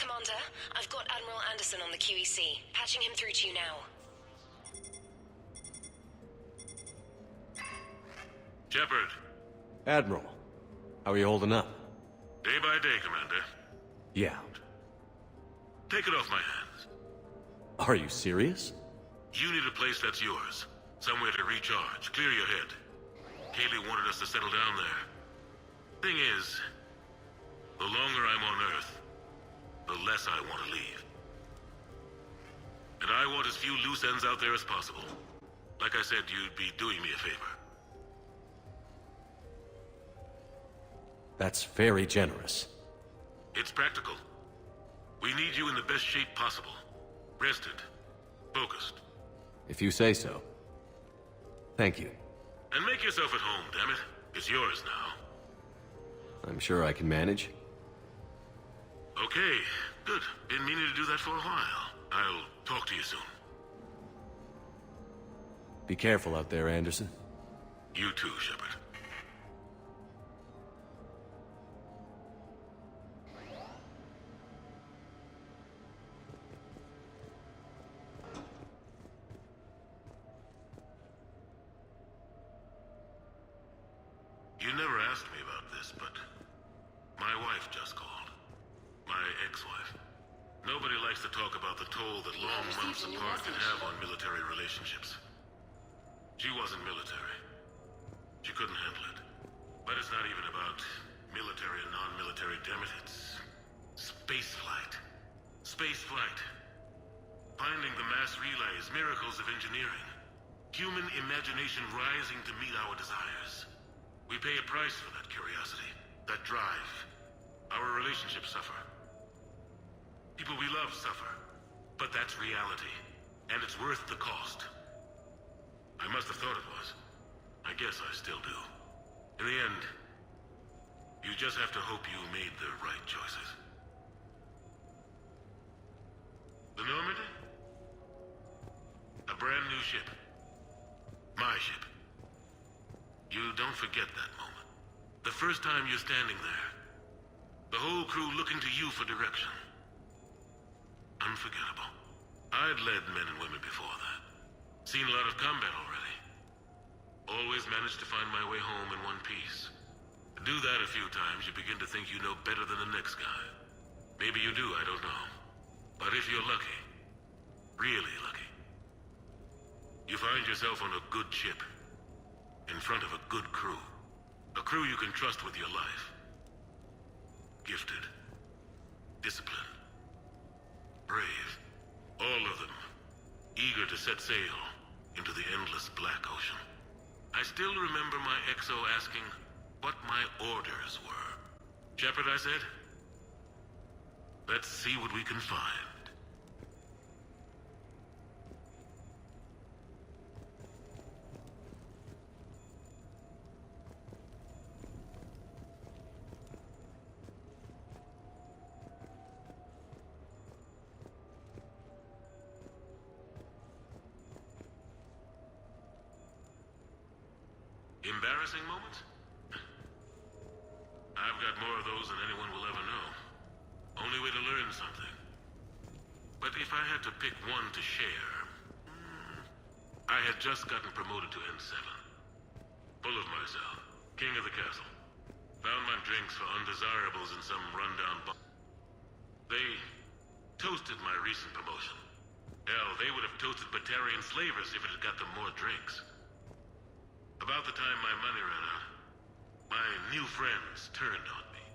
Commander, I've got Admiral Anderson on the QEC. Patching him through to you now. Shepard. Admiral, how are you holding up? Day by day, Commander. Yeah. Take it off my hands. Are you serious? You need a place that's yours. Somewhere to recharge, clear your head. Kaylee wanted us to settle down there. Thing is, the longer I'm on Earth, the less I want to leave. And I want as few loose ends out there as possible. Like I said, you'd be doing me a favor. That's very generous. It's practical. We need you in the best shape possible. Rested. Focused. If you say so. Thank you. And make yourself at home, damn it. It's yours now. I'm sure I can manage. Okay, good. Been meaning to do that for a while. I'll talk to you soon. Be careful out there, Anderson. You too, Shepard. You never asked me about this, but my wife just called. My ex-wife. Nobody likes to talk about the toll that long months apart can have on military relationships. She wasn't military. She couldn't handle it. But it's not even about military and non-military, damn it. It's spaceflight. Spaceflight. Finding the mass relays, miracles of engineering. Human imagination rising to meet our desires. We pay a price for that curiosity, that drive. Our relationships suffer. People we love suffer. But that's reality. And it's worth the cost. I must have thought it was. I guess I still do. In the end, you just have to hope you made the right choices. The Normandy? A brand new ship. My ship. You don't forget that moment. The first time you're standing there. The whole crew looking to you for direction. Unforgettable. I'd led men and women before that. Seen a lot of combat already. Always managed to find my way home in one piece. Do that a few times, you begin to think you know better than the next guy. Maybe you do, I don't know. But if you're lucky, really lucky, you find yourself on a good ship, in front of a good crew. A crew you can trust with your life. Gifted. Disciplined. Brave. All of them. Eager to set sail into the endless black ocean. I still remember my XO asking what my orders were. Shepard, I said. Let's see what we can find. Embarrassing moments? I've got more of those than anyone will ever know. Only way to learn something. But if I had to pick one to share... I had just gotten promoted to N7. Full of myself. King of the castle. Found my drinks for undesirables in some rundown bar. They toasted my recent promotion. Hell, they would have toasted Batarian slavers if it had got them more drinks. About the time my money ran out, my new friends turned on me.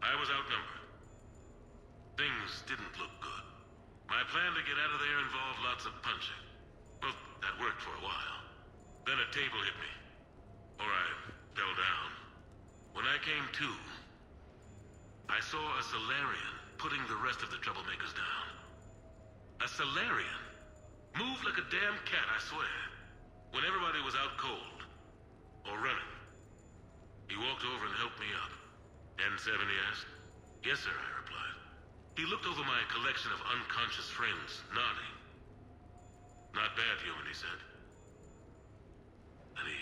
I was outnumbered. Things didn't look good. My plan to get out of there involved lots of punching. Well, that worked for a while. Then a table hit me. Or I fell down. When I came to, I saw a Solarian putting the rest of the troublemakers down. A Salarian? Moved like a damn cat, I swear. When everybody was out cold. Or running. He walked over and helped me up. N7, he asked. Yes, sir, I replied. He looked over my collection of unconscious friends, nodding. Not bad, human, he said. Then he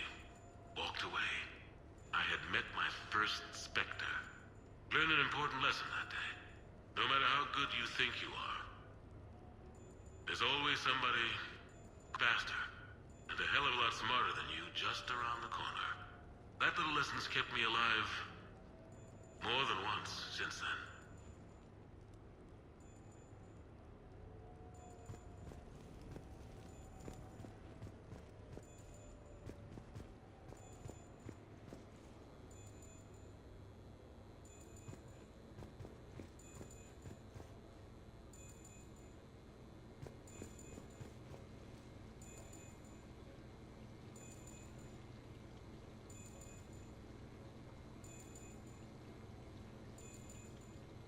walked away. I had met my first Spectre. Learned an important lesson that day. No matter how good you think you are, there's always somebody faster and a hell of a lot smarter than you just around the corner. That little lesson's kept me alive more than once since then.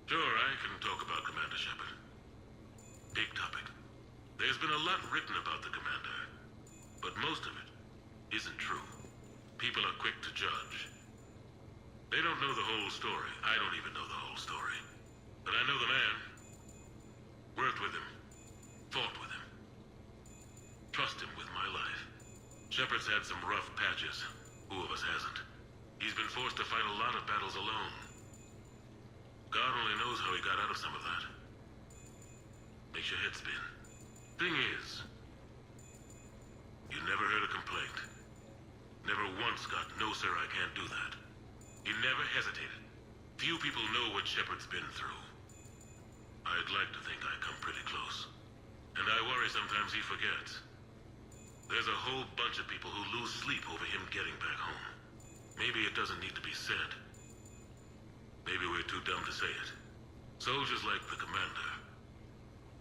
Sure, I can talk about Commander Shepard. Big topic. There's been a lot written about the Commander, but most of it isn't true. People are quick to judge. They don't know the whole story. I don't even know the whole story. But I know the man. Worked with him. Fought with him. Trust him with my life. Shepard's had some rough patches. Who of us hasn't? He's been forced to fight a lot of battles alone. God only knows how he got out of some of that. Makes your head spin. Thing is, you never heard a complaint. Never once got, no sir, I can't do that. He never hesitated. Few people know what Shepard's been through. I'd like to think I come pretty close. And I worry sometimes he forgets. There's a whole bunch of people who lose sleep over him getting back home. Maybe it doesn't need to be said. Maybe we're too dumb to say it. Soldiers like the Commander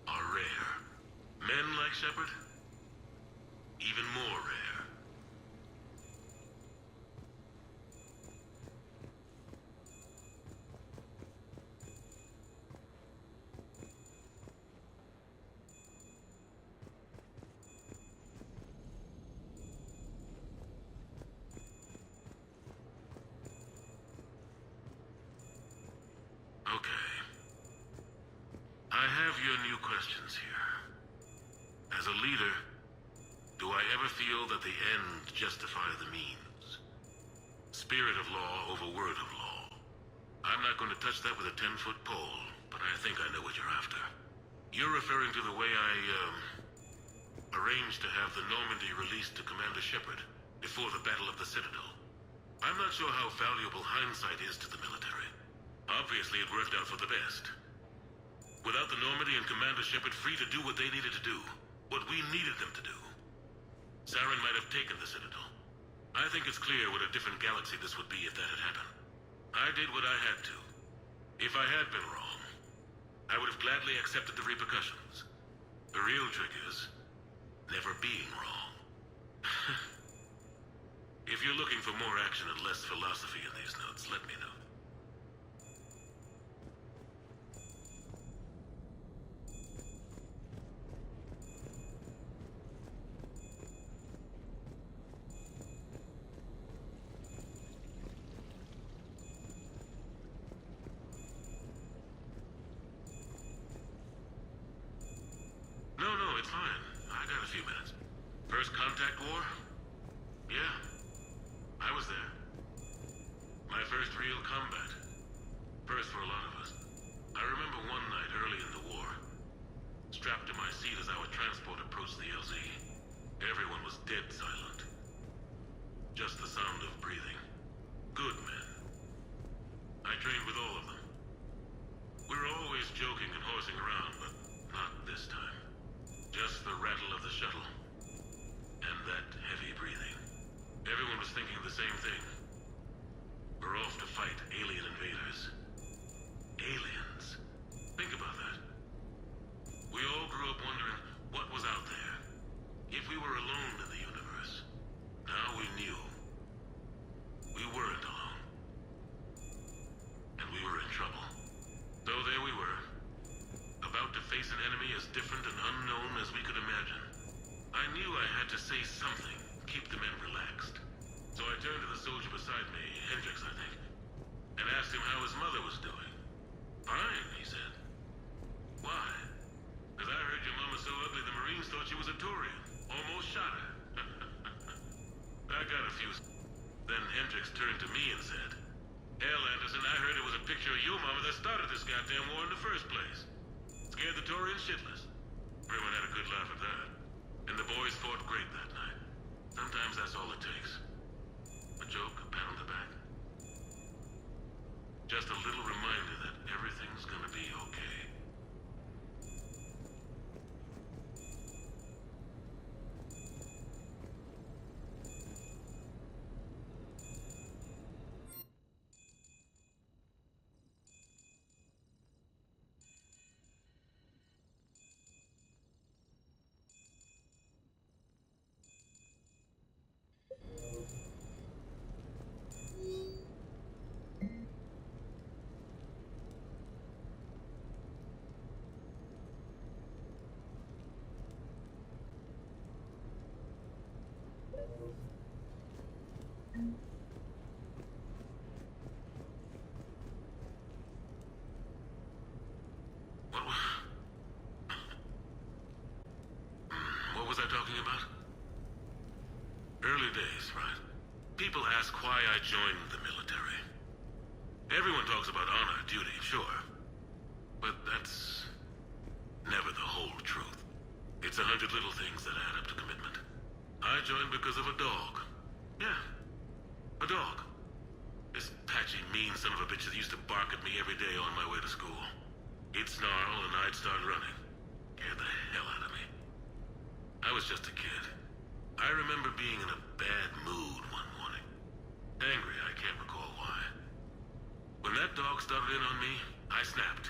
are rare. Men like Shepard, even more rare. Okay. I have your new questions here. As a leader, do I ever feel that the end justify the means? Spirit of law over word of law. I'm not going to touch that with a 10-foot pole, but I think I know what you're after. You're referring to the way I, arranged to have the Normandy released to Commander Shepard before the Battle of the Citadel. I'm not sure how valuable hindsight is to the military. Obviously, it worked out for the best. Without the Normandy and Commander Shepard free to do what they needed to do, what we needed them to do, Saren might have taken the Citadel. I think it's clear what a different galaxy this would be if that had happened. I did what I had to. If I had been wrong, I would have gladly accepted the repercussions. The real trick is never being wrong. If you're looking for more action and less philosophy in these notes, let me know. No, it's fine. I got a few minutes. First contact war? Yeah. I was there. My first real combat. First for a lot of us. I remember one night early in the war, strapped to my seat as our transport approached the LZ. Everyone was dead silent. Just the sound of breathing. Good men. I trained with all of them. We were always joking and horsing around, but not this time. Just the rattle of the shuttle. And that heavy breathing. Everyone was thinking the same thing. We're off to fight alien invaders. Aliens. Think about that. We all grew up wondering what was out there. If we were alone in the universe. Now we knew. We weren't alone. And we were in trouble. So there we were. About to face an enemy as different and unknown I got a few. Then Hendricks turned to me and said, "Hell, Anderson, I heard it was a picture of your mama that started this goddamn war in the first place. Scared the Torians shitless." Everyone had a good laugh at that. And the boys fought great that night. Sometimes that's all it takes. A joke, a pat on the back. Just a little reminder that everything's gonna be okay. What was I talking about? Early days, right? People ask why I joined the military. Everyone talks about honor, duty, sure. But that's never the whole truth. It's 100 little things that add up to commitment. I joined because of a dog. Yeah, a dog. This patchy, mean son of a bitch that used to bark at me every day on my way to school. He'd snarl and I'd start running. Scared the hell out of me. I was just a kid. I remember being in a bad mood one morning. Angry, I can't recall why. When that dog started in on me, I snapped.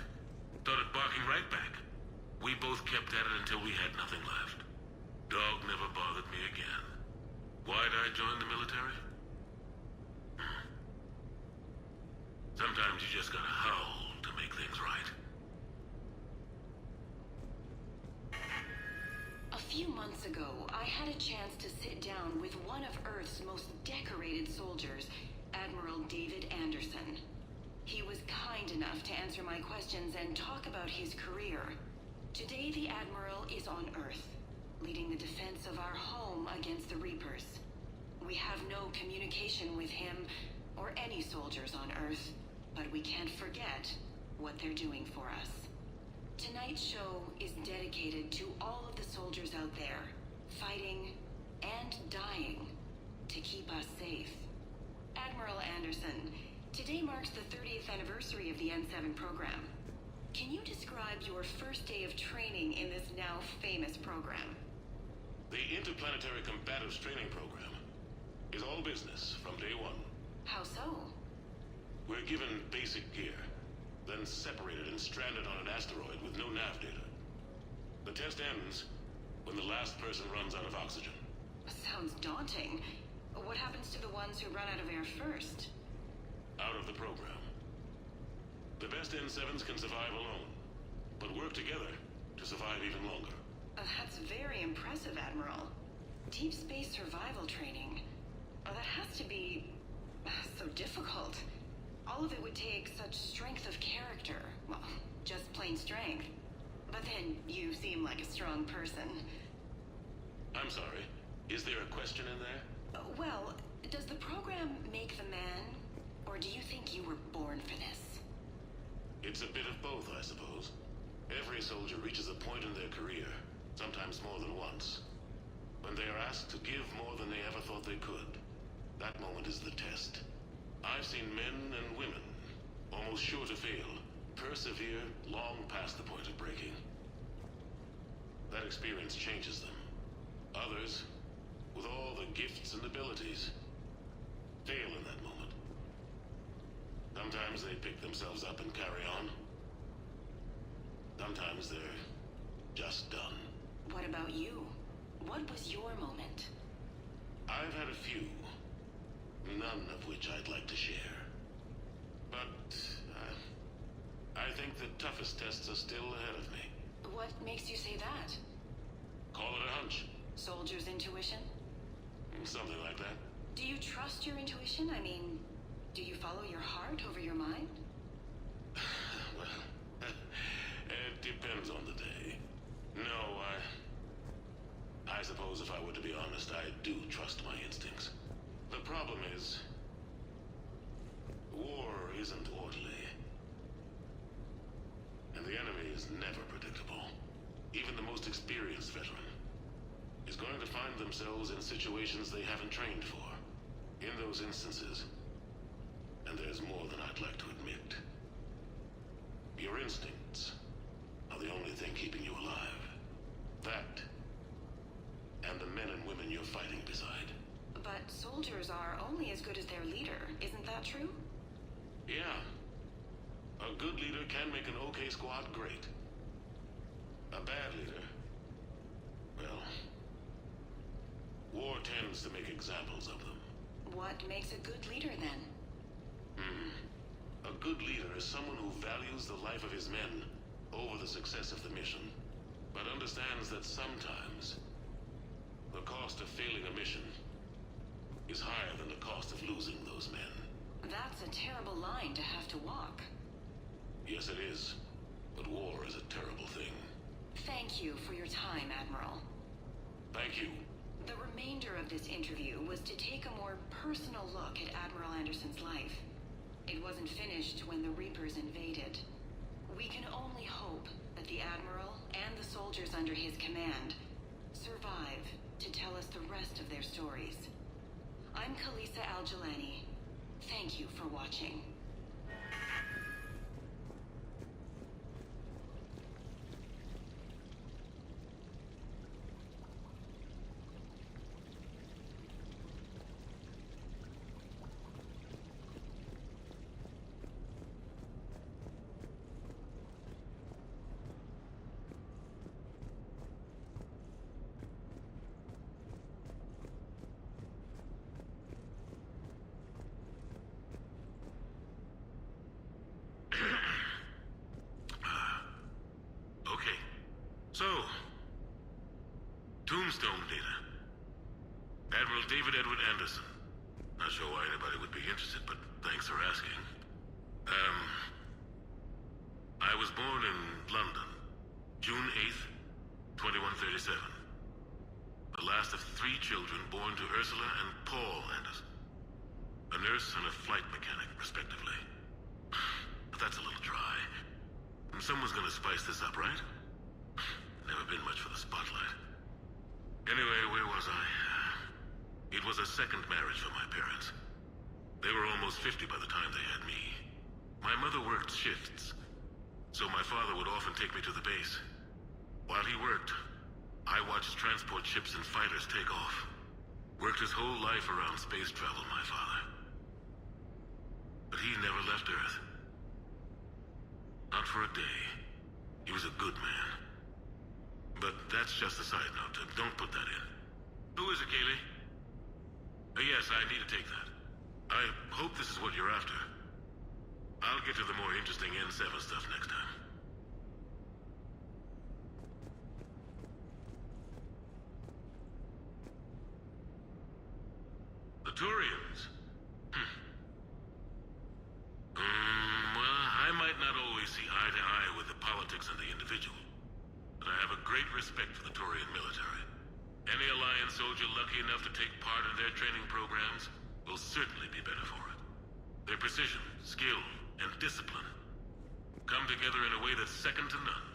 Started barking right back. We both kept at it until we had nothing left. Dog never bothered me again. Why'd I join the military? Sometimes you just gotta howl to make things right. A few months ago, I had a chance to sit down with one of Earth's most decorated soldiers, Admiral David Anderson. He was kind enough to answer my questions and talk about his career. Today, the Admiral is on Earth, leading the defense of our home against the Reapers. We have no communication with him or any soldiers on Earth, but we can't forget what they're doing for us. Tonight's show is dedicated to all of the soldiers out there, fighting and dying to keep us safe. Admiral Anderson, today marks the 30th anniversary of the N7 program. Can you describe your first day of training in this now famous program? The Interplanetary Combatives Training Program is all business from day one. How so? We're given basic gear, then separated and stranded on an asteroid with no nav data. The test ends when the last person runs out of oxygen. Sounds daunting. What happens to the ones who run out of air first? Out of the program. The best N7s can survive alone, but work together to survive even longer. That's very impressive, Admiral. Deep space survival training. That has to be so difficult. All of it would take such strength of character. Well, just plain strength. But then you seem like a strong person. I'm sorry. Is there a question in there? Well, does the program make the man? Or do you think you were born for this? It's a bit of both, I suppose. Every soldier reaches a point in their career, sometimes more than once, when they are asked to give more than they ever thought they could. That moment is the test. I've seen men and women, almost sure to fail, persevere long past the point of breaking. That experience changes them. Others, with all the gifts and abilities, fail in that moment. Sometimes they pick themselves up and carry on. Sometimes they're just done. What about you? What was your moment? I've had a few, none of which I'd like to share. But I think the toughest tests are still ahead of me. What makes you say that? Call it a hunch. Soldier's intuition? Something like that. Do you trust your intuition? I mean, do you follow your heart over your mind? Well, it depends on the day. No, I suppose if I were to be honest, I do trust my instincts. problem is, war isn't orderly. And the enemy is never predictable. Even the most experienced veteran is going to find themselves in situations they haven't trained for. In those instances, and there's more than I'd like to admit, your instincts are the only thing keeping you alive. That, and the men and women you're fighting beside. But soldiers are only as good as their leader, isn't that true? Yeah. A good leader can make an okay squad great. A bad leader, well, war tends to make examples of them. What makes a good leader, then? A good leader is someone who values the life of his men over the success of the mission, but understands that sometimes the cost of failing a mission is higher than the cost of losing those men. That's a terrible line to have to walk. Yes, it is. But war is a terrible thing. Thank you for your time, Admiral. Thank you. The remainder of this interview was to take a more personal look at Admiral Anderson's life. It wasn't finished when the Reapers invaded. We can only hope that the Admiral and the soldiers under his command survive to tell us the rest of their stories. I'm Khaleesa Al-Jilani. Thank you for watching. So, Tombstone data. Admiral David Edward Anderson. Not sure why anybody would be interested, but thanks for asking. I was born in London, June 8th, 2137. The last of 3 children born to Ursula and Paul Anderson. A nurse and a flight mechanic, respectively. But that's a little dry. And someone's gonna spice this up, right? Never been much for the spotlight. Anyway, where was I? It was a second marriage for my parents. They were almost 50 by the time they had me. My mother worked shifts, so my father would often take me to the base. While he worked, I watched transport ships and fighters take off. Worked his whole life around space travel, my father. But he never left Earth. Not for a day. He was a good man. But that's just a side note. Don't put that in. Who is it, Kaylee? Yes, I need to take that. I hope this is what you're after. I'll get to the more interesting N7 stuff next time. The Turians? Well, I might not always see eye to eye with the politics and the individual. But I have a great respect for the Turian military. Any Alliance soldier lucky enough to take part in their training programs will certainly be better for it. Their precision, skill, and discipline come together in a way that's second to none.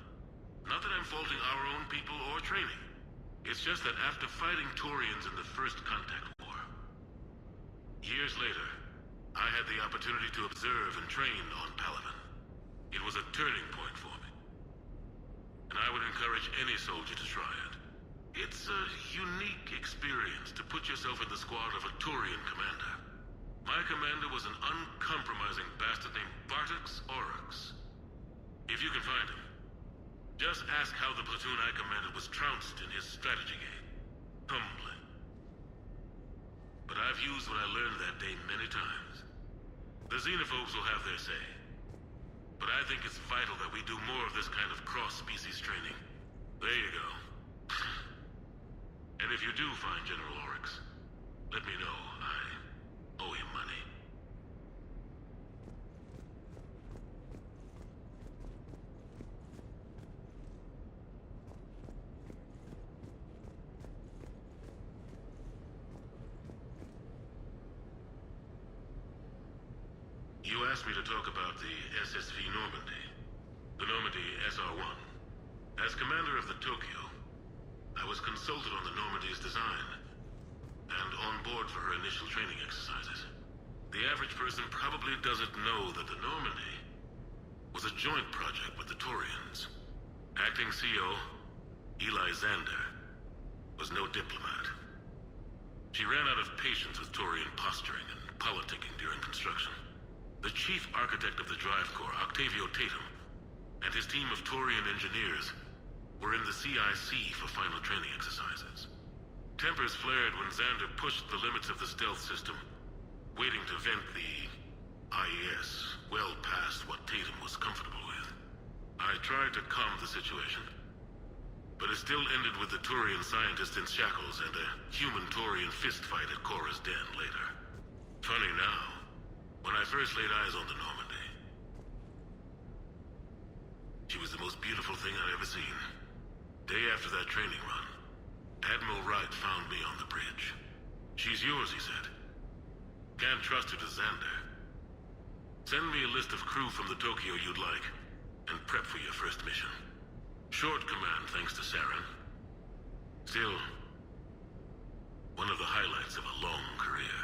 Not that I'm faulting our own people or training. It's just that after fighting Turians in the First Contact War, years later, I had the opportunity to observe and train on Paladin. It was a turning point for me. And I would encourage any soldier to try it. It's a unique experience to put yourself in the squad of a Turian commander. My commander was an uncompromising bastard named Bartix Oryx. If you can find him, just ask how the platoon I commanded was trounced in his strategy game. Humbling. But I've used what I learned that day many times. The xenophobes will have their say. But I think it's vital that we do more of this kind of cross-species training. There you go. And if you do find General Oryx, let me know. I owe him money. You asked me to talk about the SSV Normandy. The Normandy SR-1. As commander of the Tokyo, I was consulted on the Normandy's design, and on board for her initial training exercises. The average person probably doesn't know that the Normandy was a joint project with the Taurians. Acting CO, Eli Xander, was no diplomat. She ran out of patience with Taurian posturing and politicking during construction. The chief architect of the Drive Corps, Octavio Tatum, and his team of Taurian engineers were in the CIC for final training exercises. Tempers flared when Xander pushed the limits of the stealth system, waiting to vent the IES well past what Tatum was comfortable with. I tried to calm the situation, but it still ended with the Taurian scientist in shackles and a human-Taurian fistfight at Korra's den later. Funny now, when I first laid eyes on the Normandy, she was the most beautiful thing I'd ever seen. Day after that training run, Admiral Wright found me on the bridge. She's yours, he said. Can't trust her to Xander. Send me a list of crew from the Tokyo you'd like, and prep for your first mission. Short command thanks to Saren. Still, one of the highlights of a long career.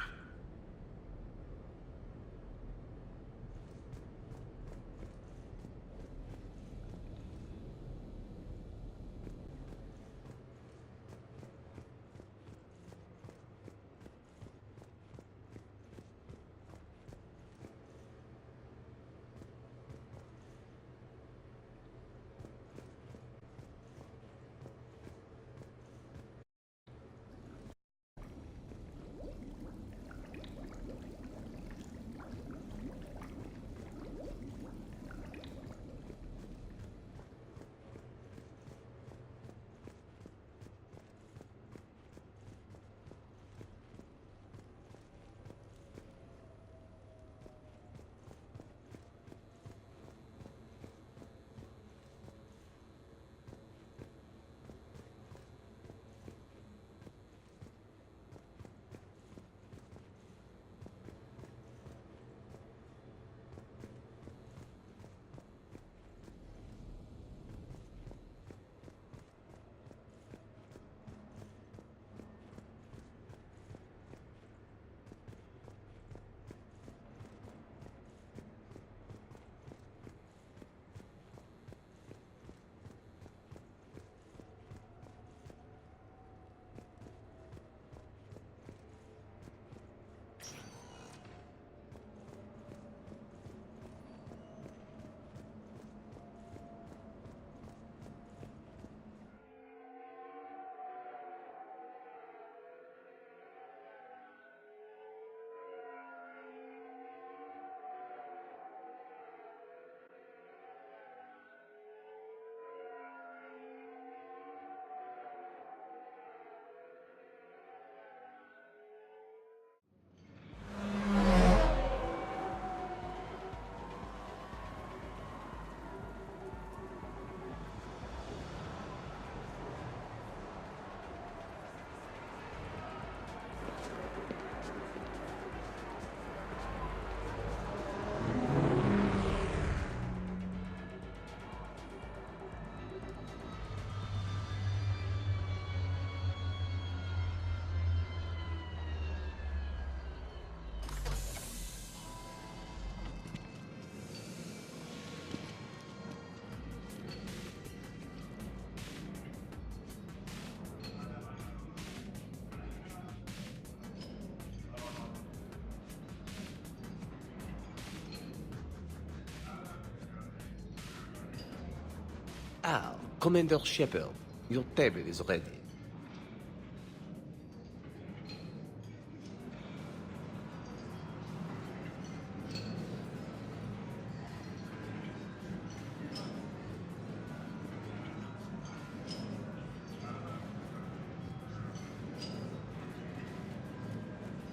Ah, Commander Shepard, your table is ready.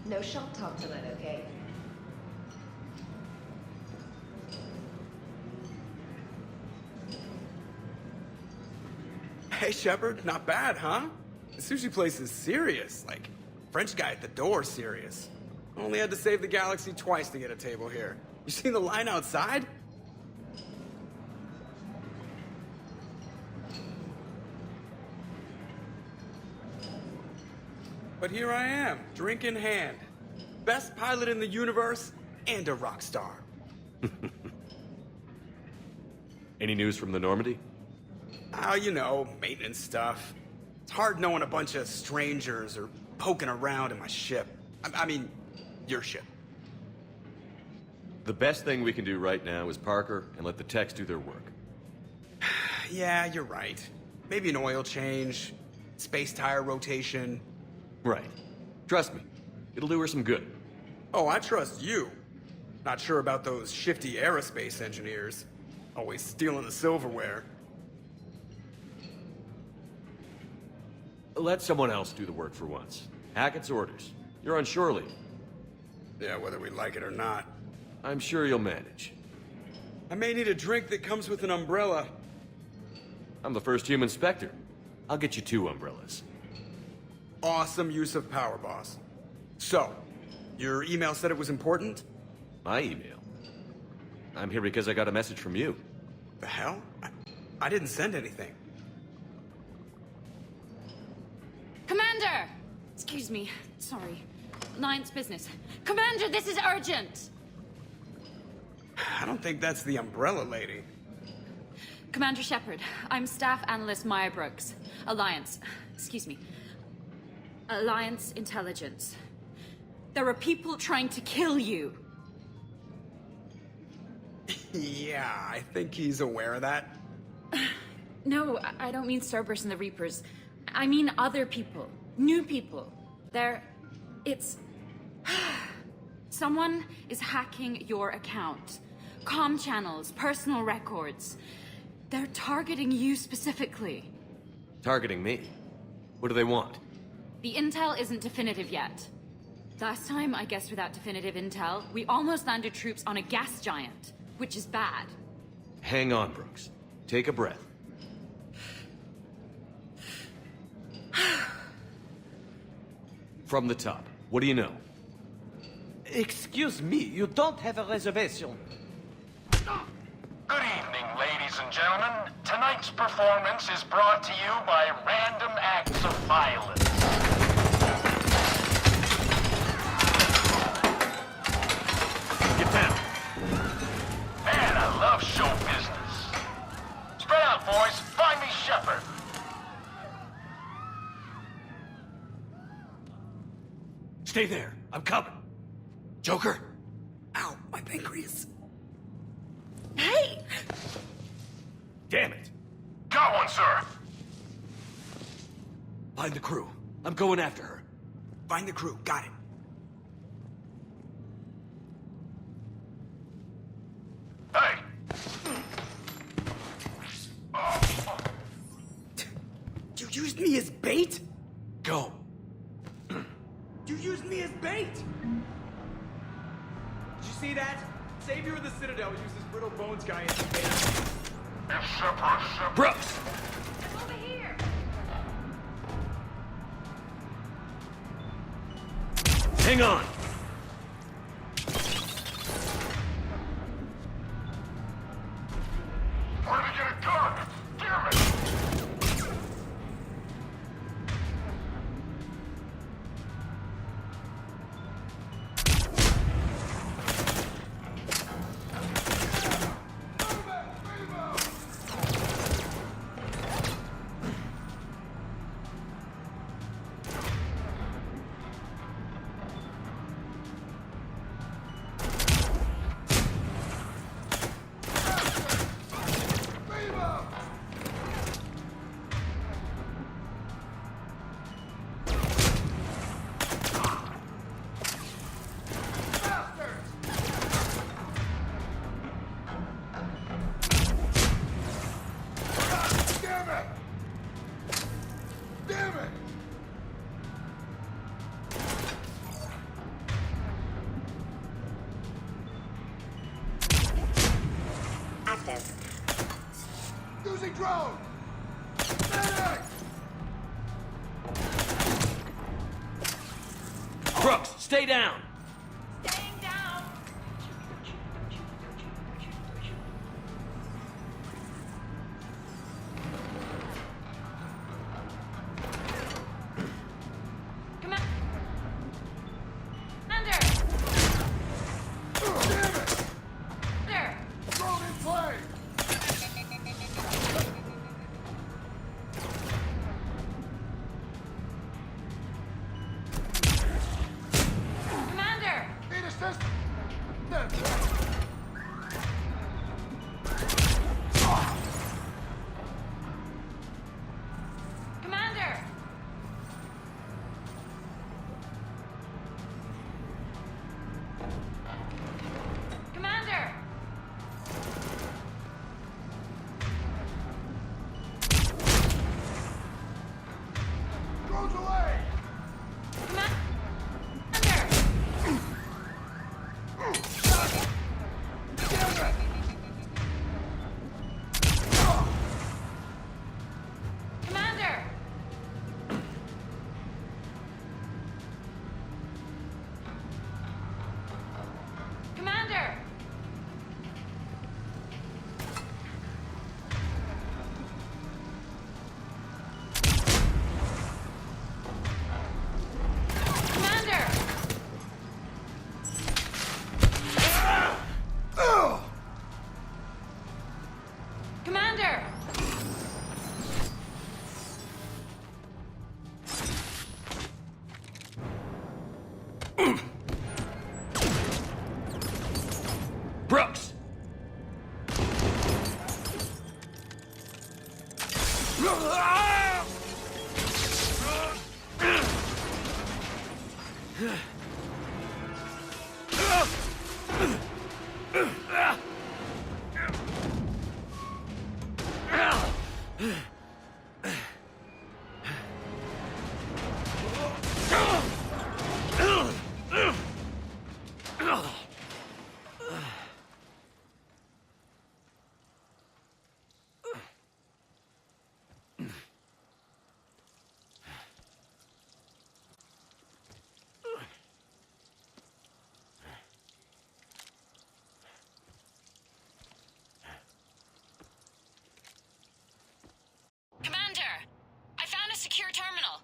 No shop talk tonight, okay? Hey, Shepard, not bad, huh? The sushi place is serious. Like, French guy at the door serious. Only had to save the galaxy twice to get a table here. You seen the line outside? But here I am, drink in hand. Best pilot in the universe and a rock star. Any news from the Normandy? Oh, you know, maintenance stuff. It's hard knowing a bunch of strangers or poking around in my ship. I mean, your ship. The best thing we can do right now is Parker and let the techs do their work. Yeah, you're right. Maybe an oil change, space tire rotation. Right. Trust me, it'll do her some good. Oh, I trust you. Not sure about those shifty aerospace engineers. Always stealing the silverware. Let someone else do the work for once. Hackett's orders. You're on shore leave. Yeah, whether we like it or not. I'm sure you'll manage. I may need a drink that comes with an umbrella. I'm the first human Spectre. I'll get you 2 umbrellas. Awesome use of power, boss. So, your email said it was important? My email? I'm here because I got a message from you. The hell? I didn't send anything. Commander! Excuse me. Sorry. Alliance business. Commander, this is urgent! I don't think that's the umbrella lady. Commander Shepard, I'm Staff Analyst Maya Brooks. Alliance. Excuse me. Alliance Intelligence. There are people trying to kill you. Yeah, I think he's aware of that. No, I don't mean Starburst and the Reapers. I mean other people. New people. It's... Someone is hacking your account. Comm channels, personal records. They're targeting you specifically. Targeting me? What do they want? The intel isn't definitive yet. Last time, I guess without definitive intel, we almost landed troops on a gas giant, which is bad. Hang on, Brooks. Take a breath. From the top, what do you know? Excuse me, you don't have a reservation. Good evening, ladies and gentlemen. Tonight's performance is brought to you by Random Acts of Violence. Get down! Man, I love show business. Spread out, boys. Find me Shepard. Stay there. I'm coming. Joker? Ow, my pancreas. Hey! Damn it! Got one, sir. Find the crew. I'm going after her. Find the crew, got it. Hey. You used me as bait? Go. You used me as bait? Did you see that? Savior of the Citadel uses brittle bones guy as bait. It's Shepard. Brooks! Over here! Hang on! Where did he get a gun? Damn it. Using drone! Medic! Brooks, stay down! Staying down! Brooks! Commander, I found a secure terminal.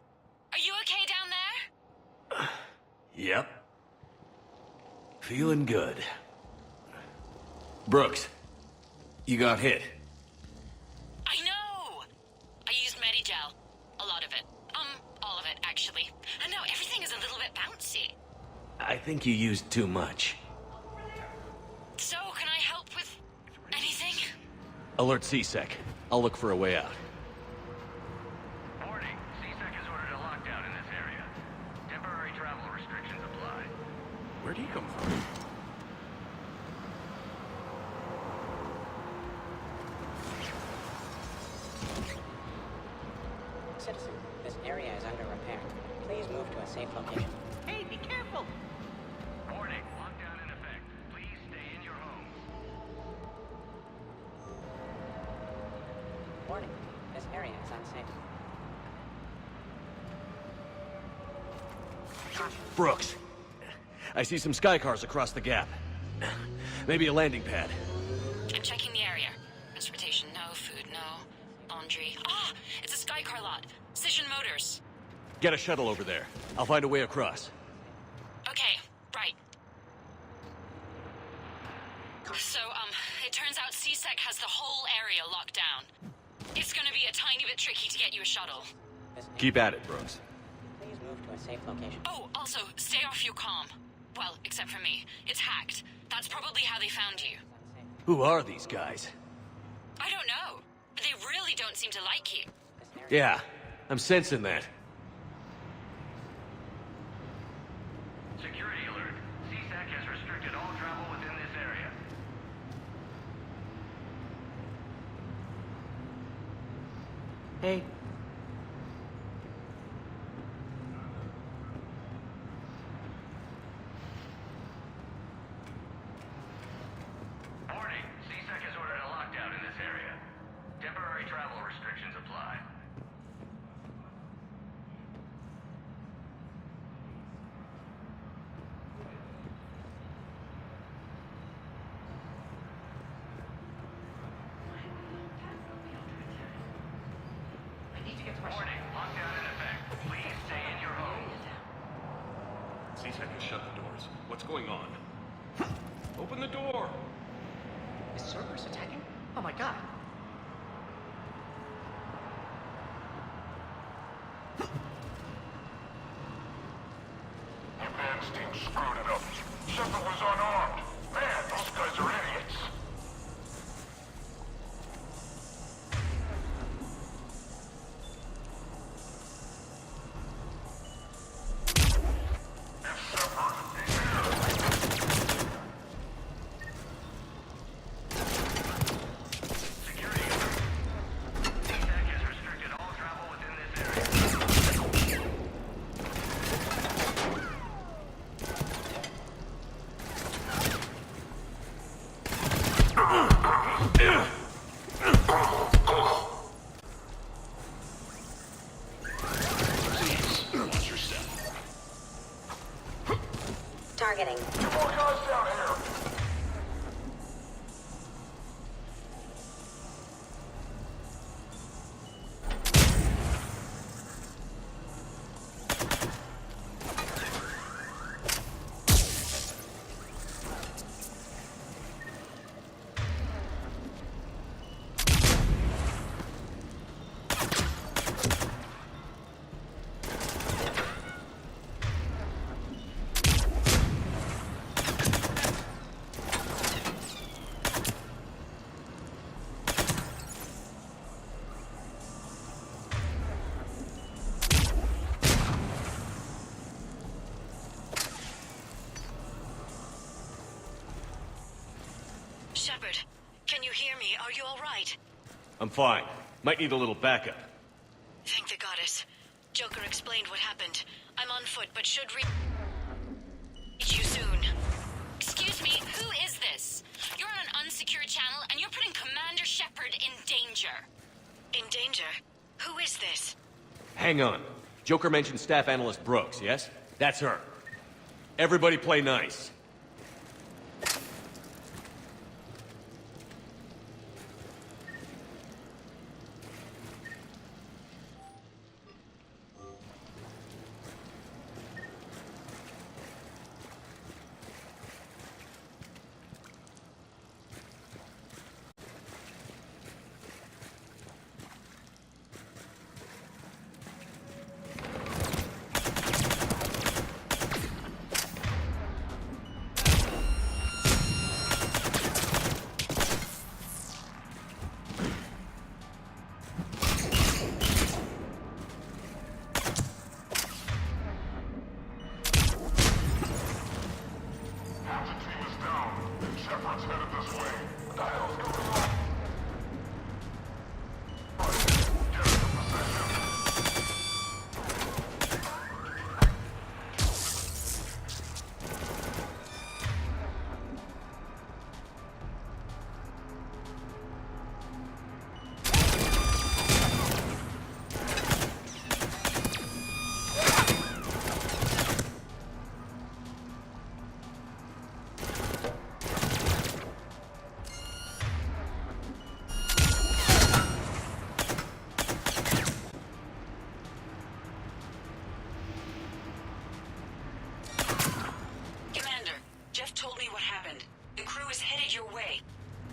Are you okay down there? Yep. Feeling good. Brooks, you got hit. I know! I used Medigel. A lot of it. All of it, actually. And now everything is a little bit bouncy. I think you used too much. So, can I help with anything? Alert CSEC. I'll look for a way out. Warning, CSEC has ordered a lockdown in this area. Temporary travel restrictions apply. Where'd he come from? Citizen, this area is under repair. Please move to a safe location. Hey, be careful! Warning, lockdown in effect. Please stay in your homes. Warning, this area is unsafe. Brooks. I see some sky cars across the gap. Maybe a landing pad. I'm checking the area. Transportation, no. Food, no. Laundry. Ah! It's a Skycar lot. Cision Motors. Get a shuttle over there. I'll find a way across. Okay, right. So, it turns out CSEC has the whole area locked down. It's gonna be a tiny bit tricky to get you a shuttle. Keep at it, Brooks. Please move to a safe location. Oh, also, stay off your comm. Well, except for me. It's hacked. That's probably how they found you. Who are these guys? I don't know. But they really don't seem to like you. Yeah, I'm sensing that. Security alert. CSEC has restricted all travel within this area. Hey, Warning, CSEC has ordered a lockdown in this area. Temporary travel restrictions apply. Warning, lockdown in effect. Please stay in your homes. CSEC has shut the doors. What's going on? Open the door! is Cerberus attacking? Oh my god. Advance team screwed it up. Shepard was unarmed. Man, those guys are idiots. CSEC has restricted all travel within this area. Watch your step. Targeting. Two more guys down here. Shepard, can you hear me? Are you all right? I'm fine. Might need a little backup. Thank the goddess. Joker explained what happened. I'm on foot, but should reach you soon. Excuse me, who is this? You're on an unsecured channel and you're putting Commander Shepard in danger. In danger? Who is this? Hang on. Joker mentioned Staff Analyst Brooks, yes? That's her. Everybody play nice.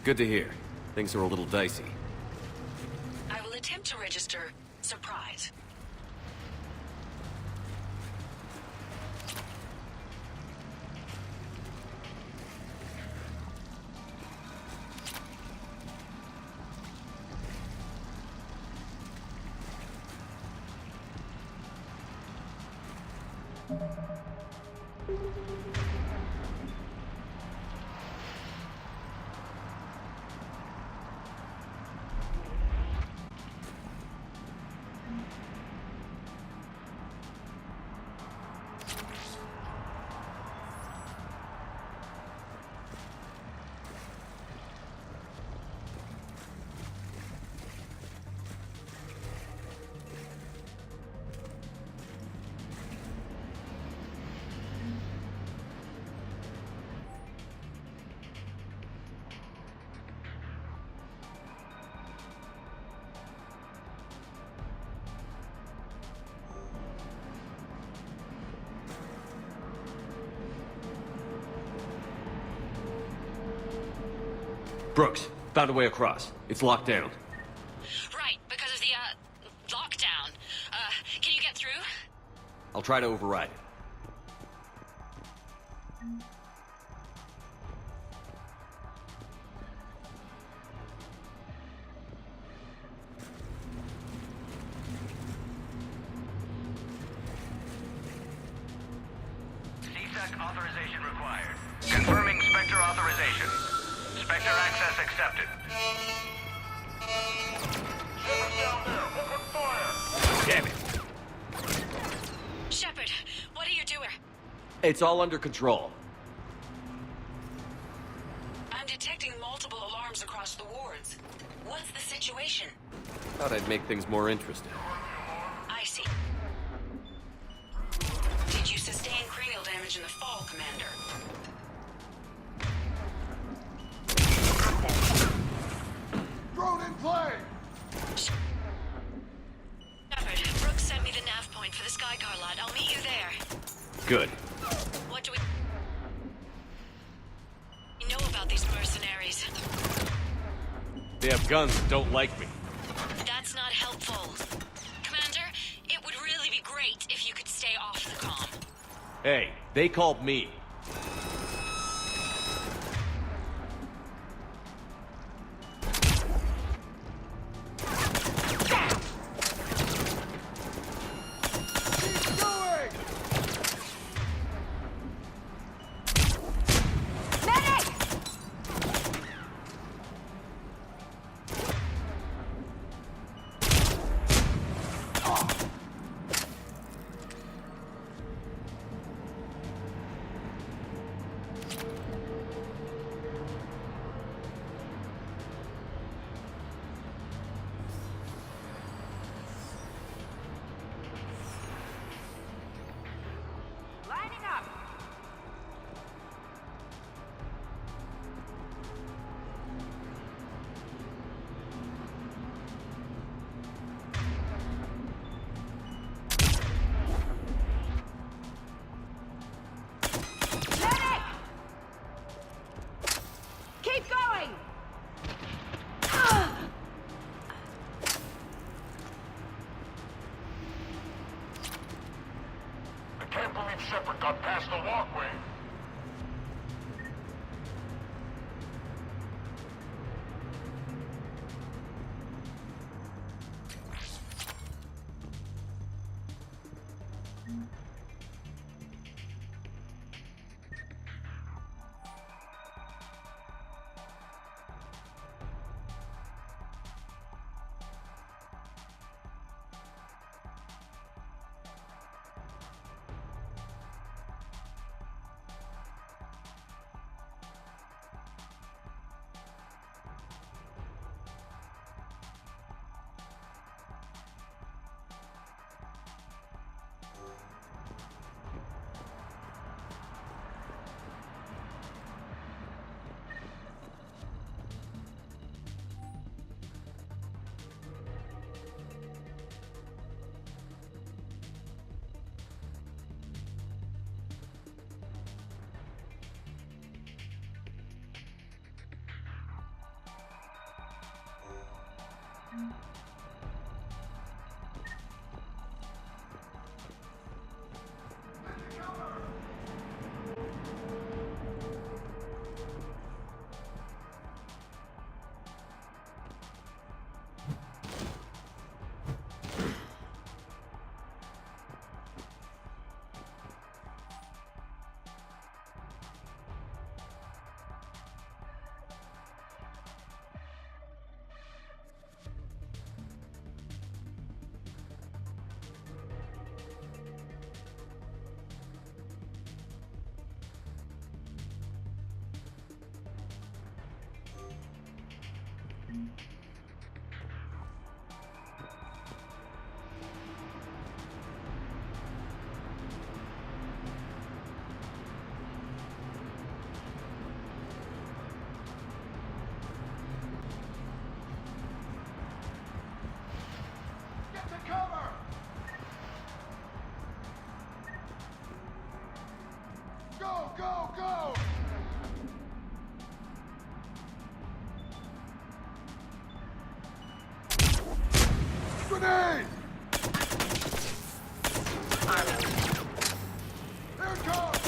Good to hear. Things are a little dicey. I will attempt to register surprise. Brooks, found a way across. It's locked down. Right, because of the, lockdown. Can you get through? I'll try to override it. CSEC authorization required. Confirming Spectre authorization. Spectre access accepted. Damn it. Shepard, what are you doing? It's all under control. I'm detecting multiple alarms across the wards. What's the situation? Thought I'd make things more interesting. I see. Did you sustain cranial damage in the fall, Commander? Drone in play! Shepard, Brooks sent me the nav point for the Skycar lot. I'll meet you there. Good. What do we know about these mercenaries? They have guns and don't like me. That's not helpful. Commander, it would really be great if you could stay off the comm. Hey, they called me. got past the walkway. Grenade! Here it comes!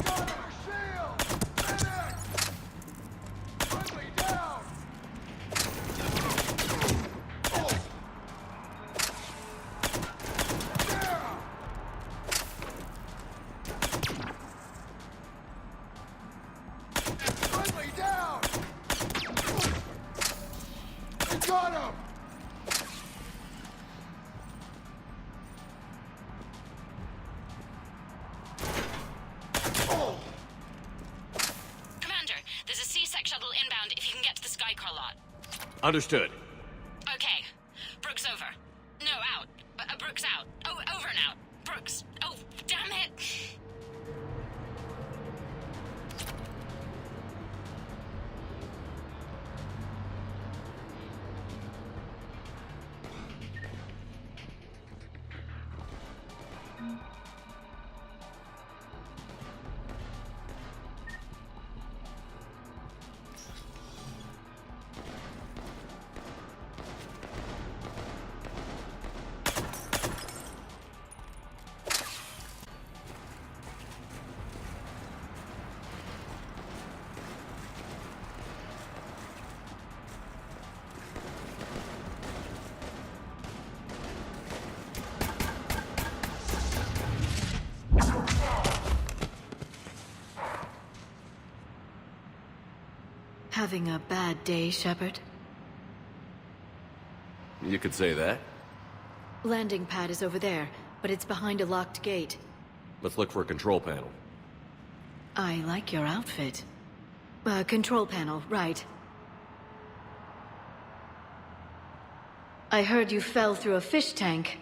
Got it! Shield! Medic! Friendly down! Oh! Yeah! Friendly down! Got him! Commander, there's a C-Sec shuttle inbound if you can get to the Skycar lot. Understood. Okay. Brooks over. No, out. Brooks out. Oh, over and out. Brooks. Oh, damn it! Having a bad day, Shepard? You could say that. Landing pad is over there, but it's behind a locked gate. Let's look for a control panel. I like your outfit. Control panel, right. I heard you fell through a fish tank.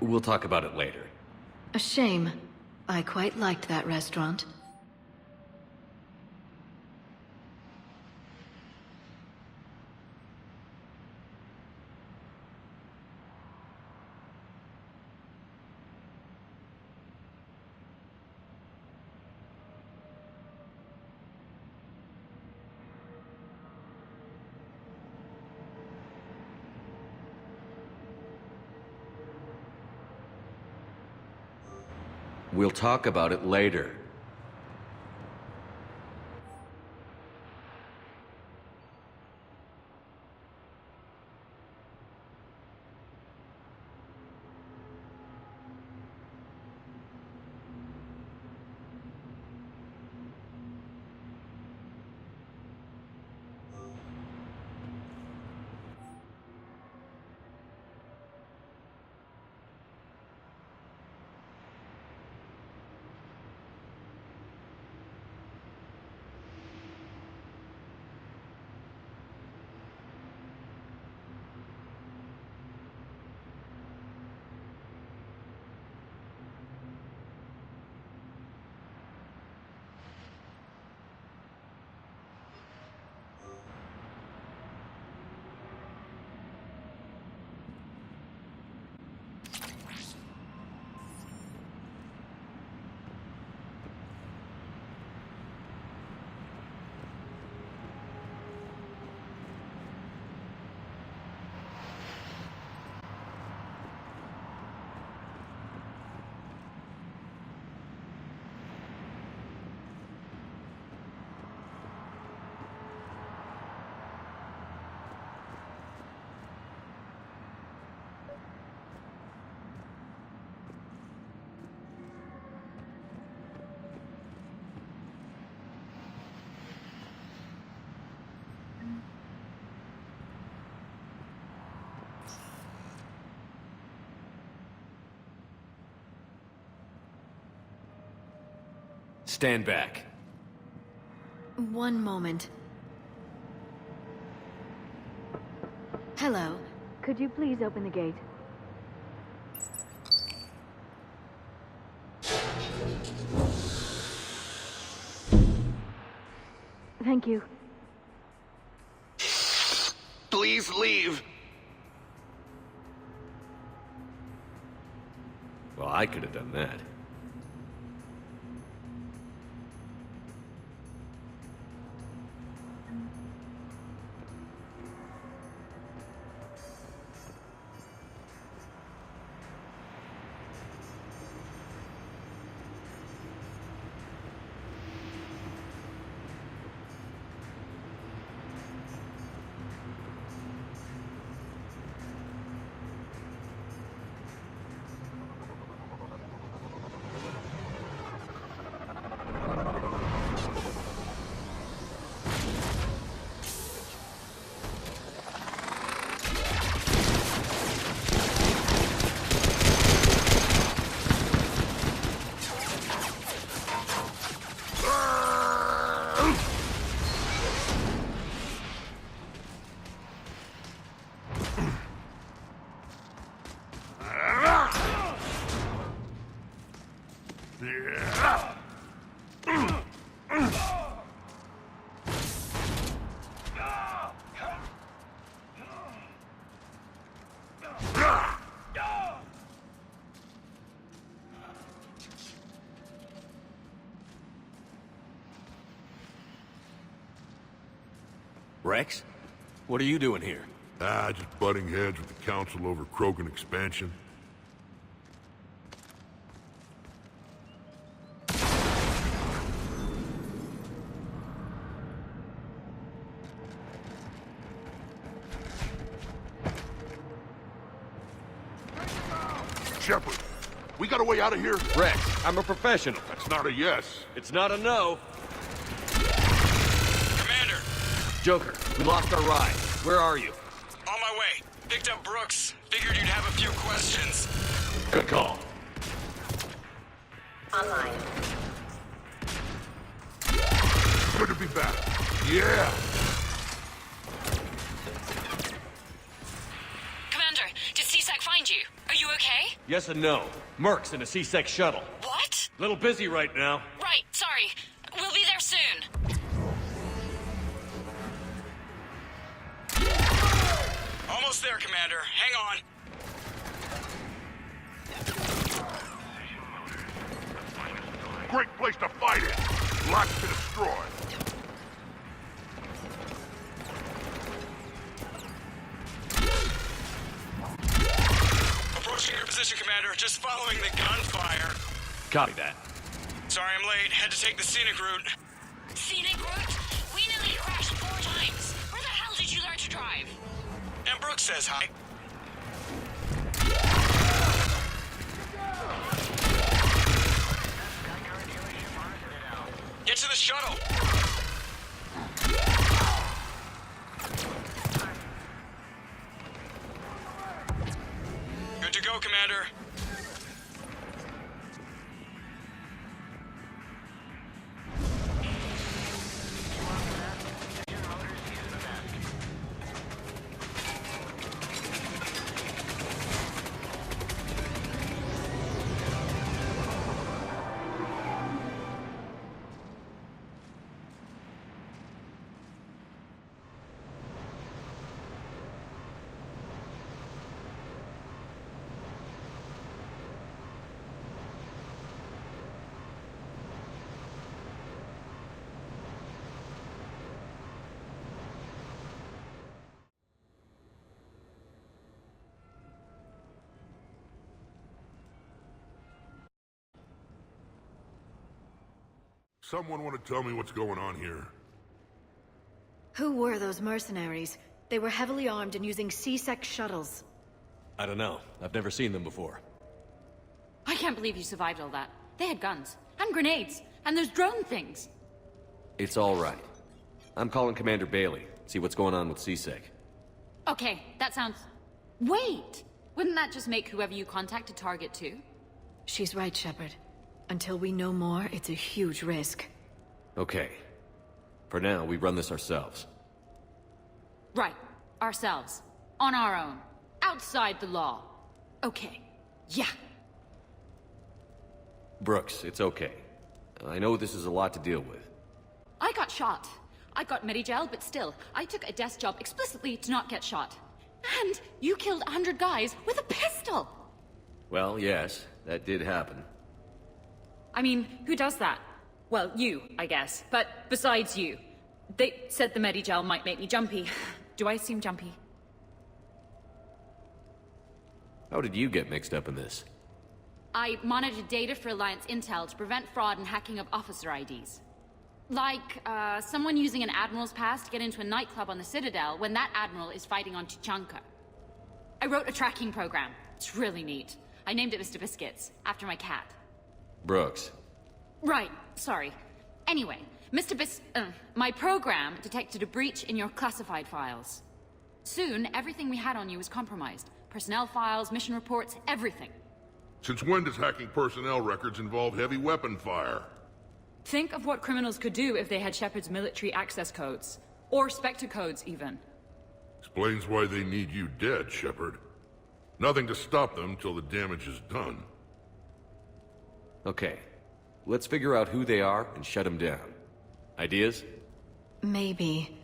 We'll talk about it later. A shame. I quite liked that restaurant. we'll talk about it later. Stand back. One moment. Hello. Could you please open the gate? Thank you. Please leave. Well, I could have done that. Rex? What are you doing here? Just butting heads with the council over Krogan expansion. Shepard, we got a way out of here? Rex, I'm a professional. That's not a yes. It's not a no. Joker, we lost our ride. Where are you? On my way. Picked up Brooks. Figured you'd have a few questions. Good call. Online. Good to be back. Yeah. Commander, did CSAC find you? Are you okay? Yes and no. Merc's in a C-Sec shuttle. What? Little busy right now. Right, sorry. We'll be there soon. Almost there, Commander. Hang on. Great place to fight it. Lots to destroy. Approaching your position, Commander. Just following the gunfire. Copy that. Sorry I'm late. Had to take the scenic route. Scenic route? We nearly crashed 4 times. Where the hell did you learn to drive? And Brooks says hi. Get to the shuttle. Good to go, Commander. Someone want to tell me what's going on here? Who were those mercenaries? They were heavily armed and using C-Sec shuttles. I don't know. I've never seen them before. I can't believe you survived all that. They had guns, and grenades, and those drone things. It's all right. I'm calling Commander Bailey. See what's going on with C-Sec. Okay, that sounds... Wait! Wouldn't that just make whoever you contact a target too? She's right, Shepard. Until we know more, it's a huge risk. Okay. For now, we run this ourselves. Right. Ourselves. On our own. Outside the law. Okay. Yeah. Brooks, it's okay. I know this is a lot to deal with. I got shot. I got Medigel, but still, I took a desk job explicitly to not get shot. And you killed 100 guys with a pistol! Well, yes, that did happen. I mean, who does that? Well, you, I guess. But besides you. They said the Medigel might make me jumpy. Do I seem jumpy? How did you get mixed up in this? I monitored data for Alliance intel to prevent fraud and hacking of officer IDs. Like, someone using an Admiral's pass to get into a nightclub on the Citadel when that Admiral is fighting on Tuchanka. I wrote a tracking program. It's really neat. I named it Mr. Biscuits, after my cat. Brooks. Right, sorry. Anyway, my program detected a breach in your classified files. Soon, everything we had on you was compromised. Personnel files, mission reports, everything. Since when does hacking personnel records involve heavy weapon fire? Think of what criminals could do if they had Shepard's military access codes. Or Spectre codes, even. Explains why they need you dead, Shepard. Nothing to stop them till the damage is done. Okay. Let's figure out who they are and shut them down. Ideas? Maybe.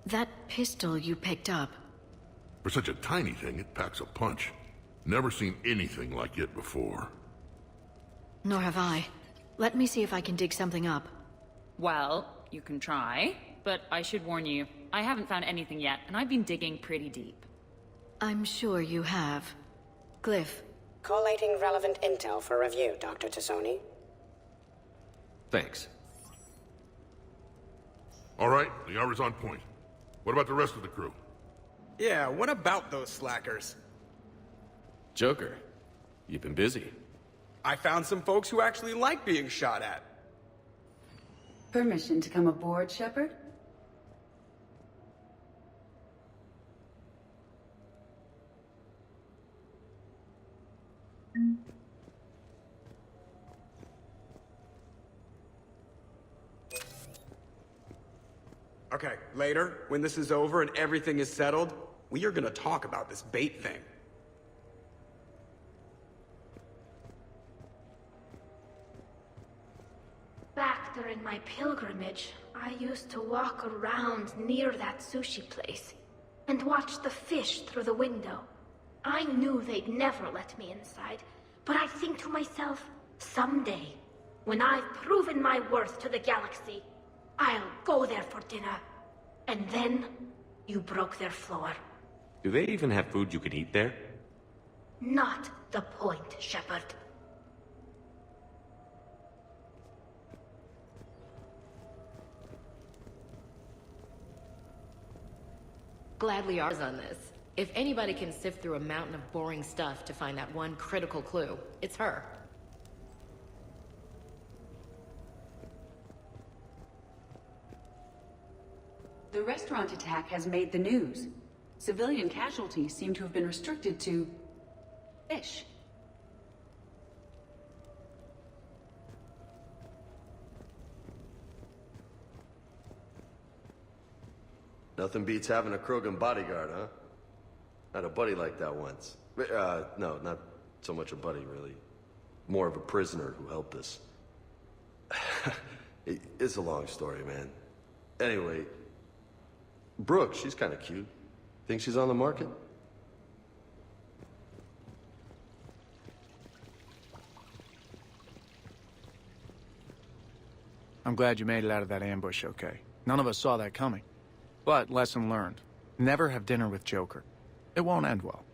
That pistol you picked up. For such a tiny thing, it packs a punch. Never seen anything like it before. Nor have I. Let me see if I can dig something up. Well, you can try, but I should warn you, I haven't found anything yet, and I've been digging pretty deep. I'm sure you have. Glyph. Collating relevant intel for review, Dr. Tassoni. Thanks. All right, the hour's on point. What about the rest of the crew? Yeah, what about those slackers? Joker, you've been busy. I found some folks who actually like being shot at. Permission to come aboard, Shepard? Okay, later, when this is over and everything is settled, we are gonna talk about this bait thing. Back during my pilgrimage, I used to walk around near that sushi place and watch the fish through the window. I knew they'd never let me inside, but I think to myself, someday, when I've proven my worth to the galaxy, I'll go there for dinner. And then, you broke their floor. Do they even have food you can eat there? Not the point, Shepard. Gladly ours on this. If anybody can sift through a mountain of boring stuff to find that one critical clue, it's her. The restaurant attack has made the news. Civilian casualties seem to have been restricted to fish. Nothing beats having a Krogan bodyguard, huh? I had a buddy like that once. No, not so much a buddy, really. More of a prisoner who helped us. It's a long story, man. Anyway, Brooke, she's kind of cute. Think she's on the market? I'm glad you made it out of that ambush okay. None of us saw that coming. But lesson learned. Never have dinner with Joker. It won't end well.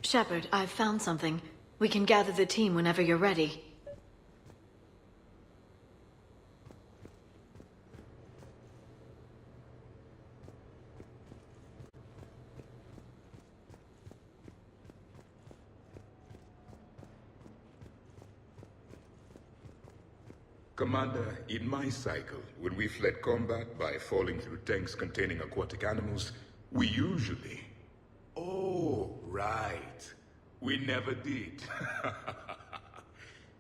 Shepard, I've found something. We can gather the team whenever you're ready. Commander, in my cycle, when we fled combat by falling through tanks containing aquatic animals, we usually... Oh, right. We never did.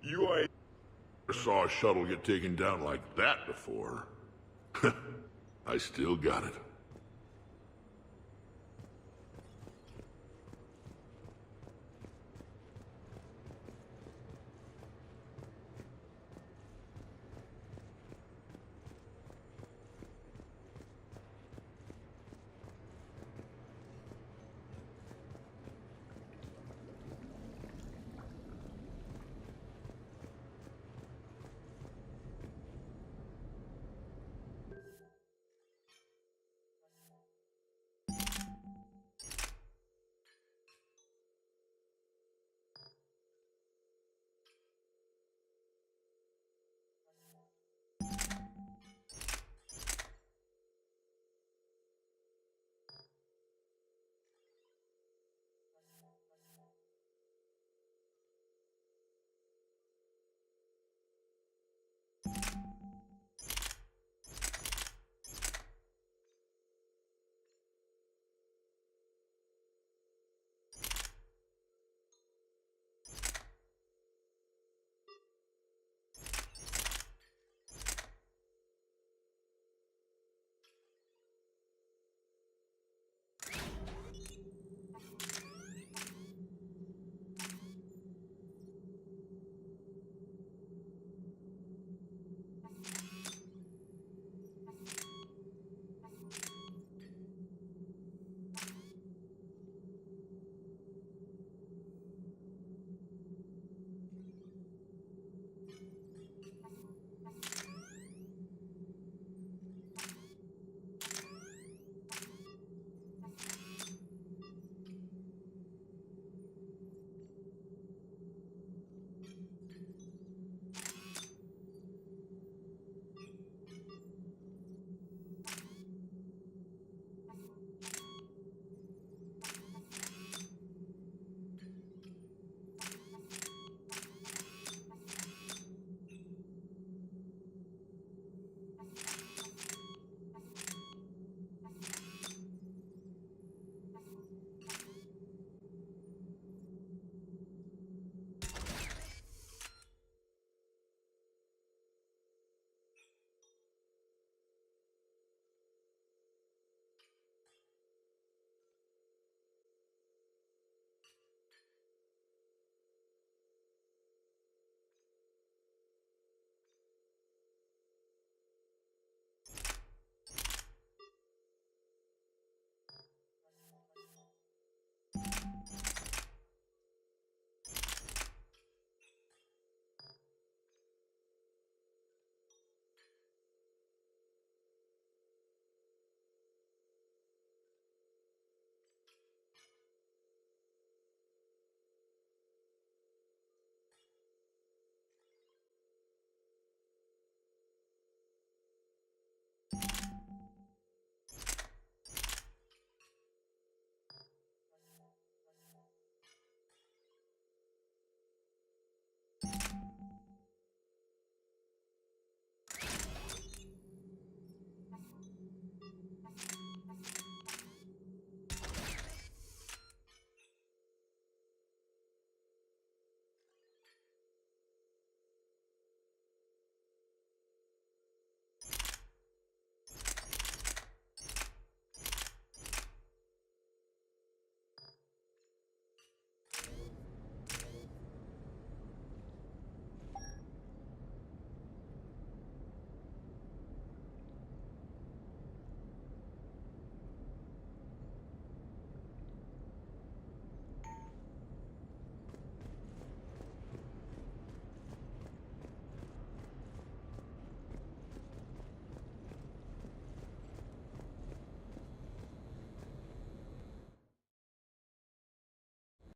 You ain't never saw a shuttle get taken down like that before. I still got it.